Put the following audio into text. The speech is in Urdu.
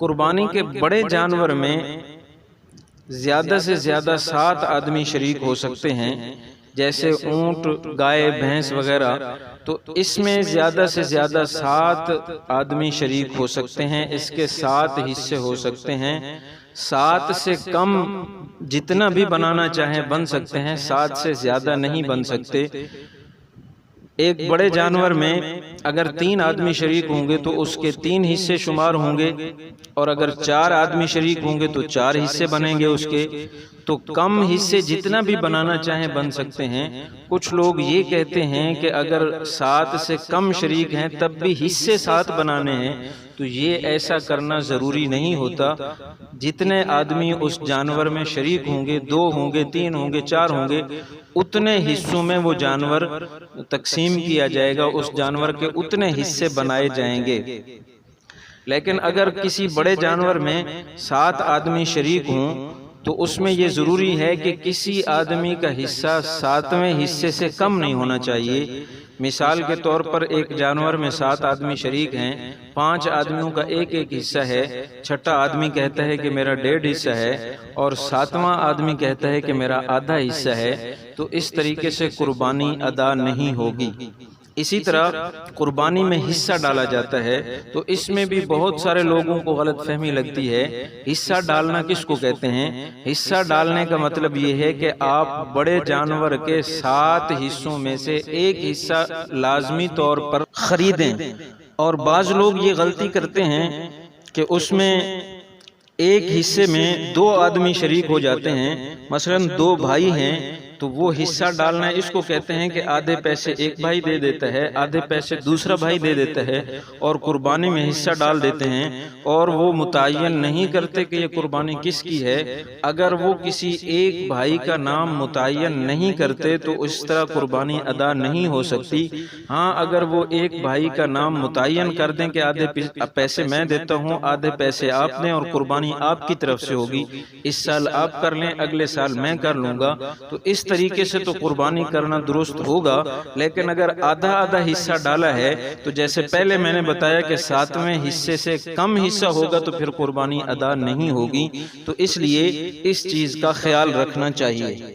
قربانی کے بڑے جانور میں زیادہ سے زیادہ 7 آدمی شریک ہو سکتے ہیں، جیسے اونٹ، گائے، بھینس وغیرہ، تو اس میں زیادہ سے زیادہ 7 آدمی شریک ہو سکتے ہیں، اس کے 7 حصے ہو سکتے ہیں۔ 7 سے کم جتنا بھی بنانا چاہیں بن سکتے ہیں، 7 سے زیادہ نہیں بن سکتے۔ ایک بڑے جانور میں اگر 3 آدمی شریک ہوں گے تو اس کے 3 حصے شمار ہوں گے، اور اگر 4 آدمی شریک ہوں گے تو 4 حصے بنیں گے اس کے۔ تو کم حصے جتنا بھی بنانا چاہیں بن سکتے ہیں۔ کچھ لوگ یہ کہتے ہیں کہ اگر 7 سے کم شریک ہیں تب بھی حصے 7 بنانے ہیں، تو یہ ایسا کرنا ضروری نہیں ہوتا۔ جتنے آدمی اس جانور میں شریک ہوں گے، 2 ہوں گے، 3 ہوں گے، 4 ہوں گے، اتنے حصوں میں وہ جانور تقسیم کیا جائے گا، اس جانور کے اتنے حصے بنائے جائیں گے۔ لیکن اگر کسی بڑے جانور میں 7 آدمی شریک ہوں تو اس میں یہ ضروری ہے کہ کسی آدمی کا حصہ 7ویں حصے سے کم نہیں ہونا چاہیے۔ مثال کے طور پر ایک جانور میں 7 آدمی شریک ہیں، 5 آدمیوں کا ایک ایک حصہ ہے، 6واں آدمی کہتا ہے کہ میرا 1.5 حصہ ہے، اور 7واں آدمی کہتا ہے کہ میرا آدھا حصہ ہے، تو اس طریقے سے قربانی ادا نہیں ہوگی۔ اسی طرح قربانی میں حصہ ڈالا جاتا ہے، تو اس میں بھی بہت سارے لوگوں کو غلط فہمی لگتی ہے۔ حصہ ڈالنا کس کو کہتے ہیں؟ حصہ ڈالنے کا مطلب یہ ہے کہ آپ بڑے جانور کے 7 حصوں میں سے ایک حصہ لازمی طور پر خریدیں۔ اور بعض لوگ یہ غلطی کرتے ہیں کہ اس میں ایک حصے میں 2 آدمی شریک ہو جاتے ہیں، مثلا 2 بھائی ہیں، تو وہ حصہ ڈالنا ہے، اس کو کہتے ہیں کہ آدھے پیسے ایک بھائی دے دیتا ہے، آدھے پیسے دوسرا بھائی دے دیتا ہے، اور قربانی میں حصہ ڈال دیتے ہیں، اور وہ متعین نہیں کرتے کہ یہ قربانی کس کی ہے۔ اگر وہ کسی ایک بھائی کا نام متعین نہیں کرتے تو اس طرح قربانی ادا نہیں ہو سکتی۔ ہاں، اگر وہ ایک بھائی کا نام متعین کر دیں کہ آدھے پیسے میں دیتا ہوں، آدھے پیسے آپ دیں، اور قربانی آپ کی طرف سے ہوگی، اس سال آپ کر لیں، اگلے سال میں کر لوں گا، تو اس طریقے سے تو قربانی کرنا درست ہوگا۔ لیکن اگر آدھا آدھا حصہ ڈالا ہے تو جیسے پہلے میں نے بتایا کہ 7ویں حصے سے کم حصہ ہوگا تو پھر قربانی ادا نہیں ہوگی، تو اس لیے اس چیز کا خیال رکھنا چاہیے۔